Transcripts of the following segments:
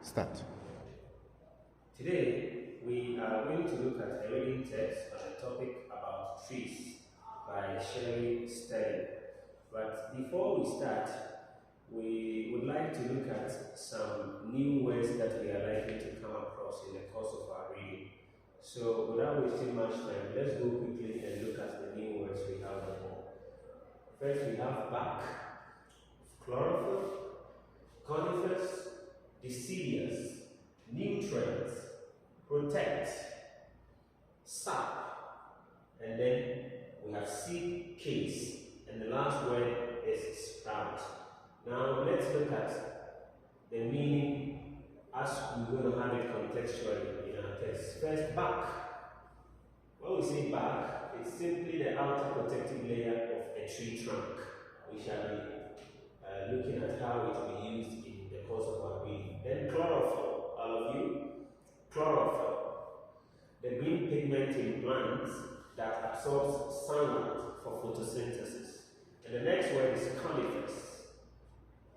Start. Today, we are going to look at a reading text on a topic about trees by Sherry Sterling. But before we start, we would like to look at some new words that we are likely to come across in the course of our reading. So, without wasting much time, let's go quickly and look at the new words we have on board. First, we have bark, chlorophyll, conifers, deciduous, nutrients, protect, sap, and then we have seed case, and the last word is sprout. Now let's look at the meaning as we're going to have it contextually in our text. First, bark. When we say bark, it's simply the outer protective layer of a tree trunk. We shall be looking at how it will be used in the course of our reading. Then chlorophyll, all of you. Chlorophyll, the green pigment in plants that absorbs sunlight for photosynthesis. And the next word is conifers,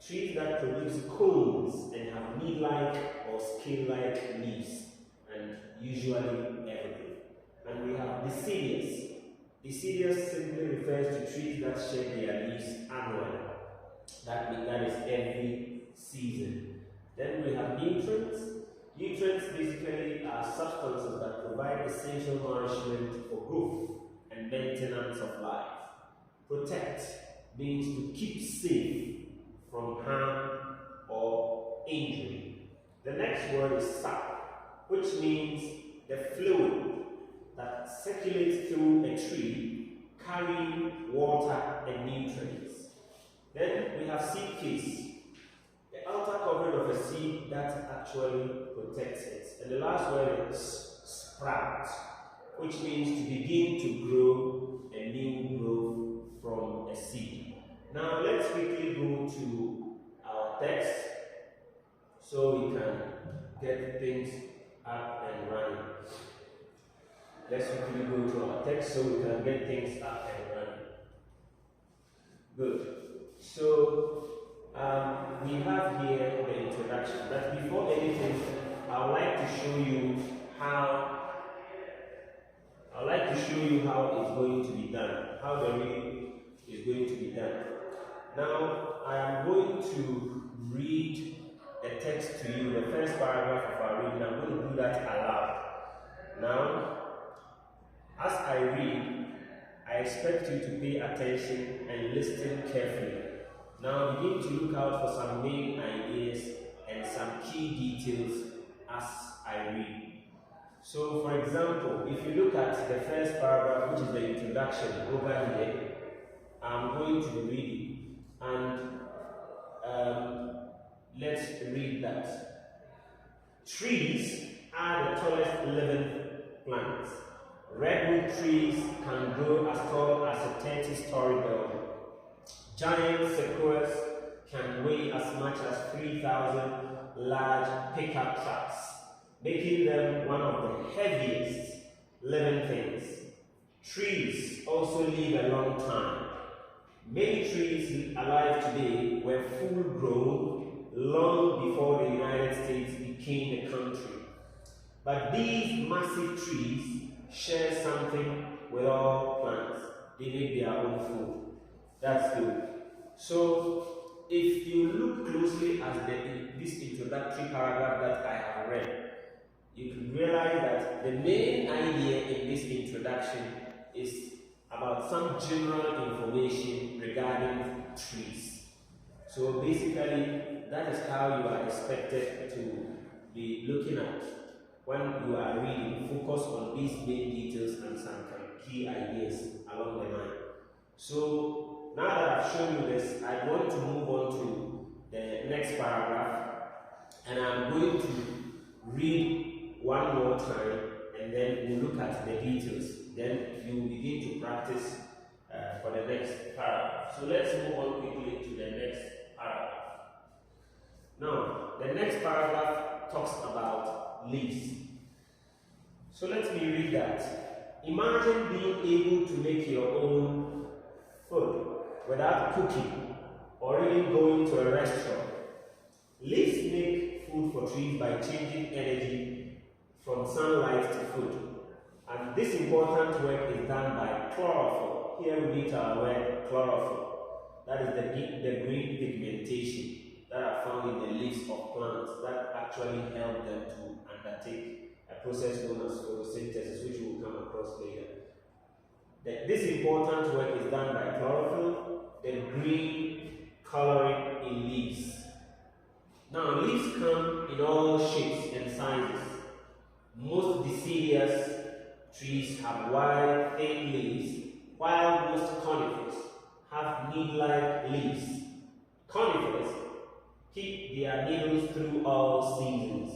trees that produce cones and have needle-like or scale-like leaves, and usually evergreen. And we have deciduous. Deciduous simply refers to trees that shed their leaves annually. That is every season. Then we have nutrients. Nutrients basically are substances that provide essential nourishment for growth and maintenance of life. Protect means to keep safe from harm or injury. The next word is sap, which means the fluid that circulates through a tree carrying water and nutrients. Then we have seed case, the outer covering of a seed that actually protects it. And the last word is sprout, which means to begin to grow a new growth from a seed. Now let's quickly go to our text so we can get things up and running. Let's quickly go to our text so we can get things up and running. Good. So we have here the introduction. But before anything, I would like to show you how it's going to be done, how the reading is going to be done. Now I am going to read the text to you, the first paragraph of our reading. I'm going to do that aloud. Now, as I read, I expect you to pay attention and listen carefully. Now begin to look out for some main ideas and some key details as I read. So for example, if you look at the first paragraph, which is the introduction over here, I'm going to be reading, and let's read that. Trees are the tallest living plants. Redwood trees can grow as tall as a 30-story building. Giant sequoias can weigh as much as 3,000 large pickup trucks, making them one of the heaviest living things. Trees also live a long time. Many trees alive today were full-grown long before the United States became a country. But these massive trees share something with all plants. They make their own food. That's good. So, if you look closely at this introductory paragraph that I have read, you can realize that the main idea in this introduction is about some general information regarding trees. So basically, that is how you are expected to be looking at when you are reading. Focus on these main details and some key ideas along the line. So now that I've shown you this, I want to move on to the next paragraph, and I'm going to read one more time, and then we'll look at the details. Then you will begin to practice for the next paragraph. So let's move on quickly to the next paragraph. Now, the next paragraph talks about leaves. So let me read that. Imagine being able to make your own food without cooking or even going to a restaurant. Leaves make food for trees by changing energy from sunlight to food. And this important work is done by chlorophyll. Here we meet our word chlorophyll. That is the green pigmentation that are found in the leaves of plants that actually help them to undertake a process known as photosynthesis, which we will come across later. This important work is done by chlorophyll, the green coloring in leaves. Now, leaves come in all shapes and sizes. Most deciduous trees have wide, thin leaves, while most conifers have needle-like leaves. Conifers keep their needles through all seasons.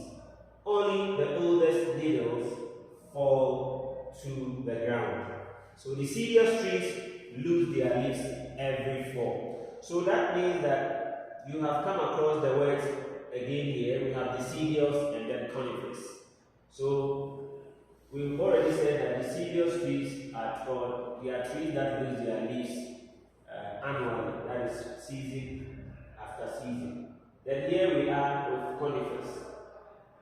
Only the oldest needles fall to the ground. So deciduous trees lose their leaves every fall. So that means that you have come across the words again here. We have deciduous and then conifers. So we've already said that deciduous trees are trees that lose their leaves annually, that is season after season. Then here we are with conifers.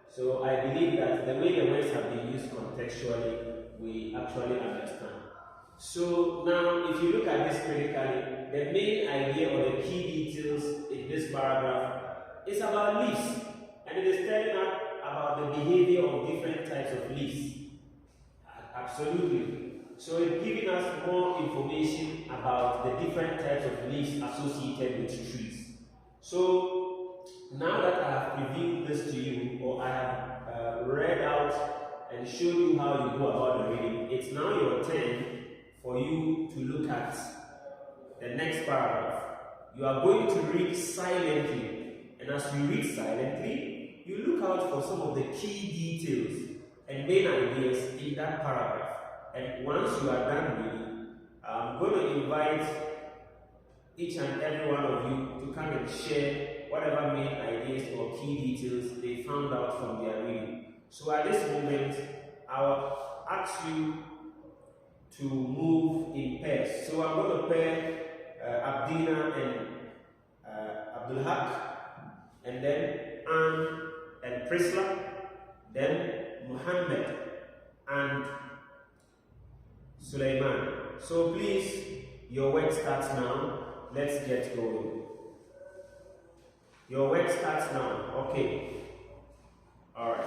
So I believe that the way the words have been used contextually, we actually understand. So now, if you look at this critically, the main idea or the key details in this paragraph is about leaves, and it is telling us about the behavior of different types of leaves. Absolutely. So it's giving us more information about the different types of leaves associated with trees. So now that I have previewed this to you, or I have read out and showed you how you go about the reading, it's now your turn for you to look at the next paragraph. You are going to read silently, and as you read silently, you look out for some of the key details and main ideas in that paragraph. And once you are done reading, I'm going to invite each and every one of you to come and share whatever main ideas or key details they found out from their reading. So at this moment, I'll ask you to move in pairs. So I'm going to pair Abdina and Abdul Haq, and then Anne and Prisla, then Muhammad and Sulaiman. So please, your work starts now. Let's get going. Your work starts now. Okay. Alright.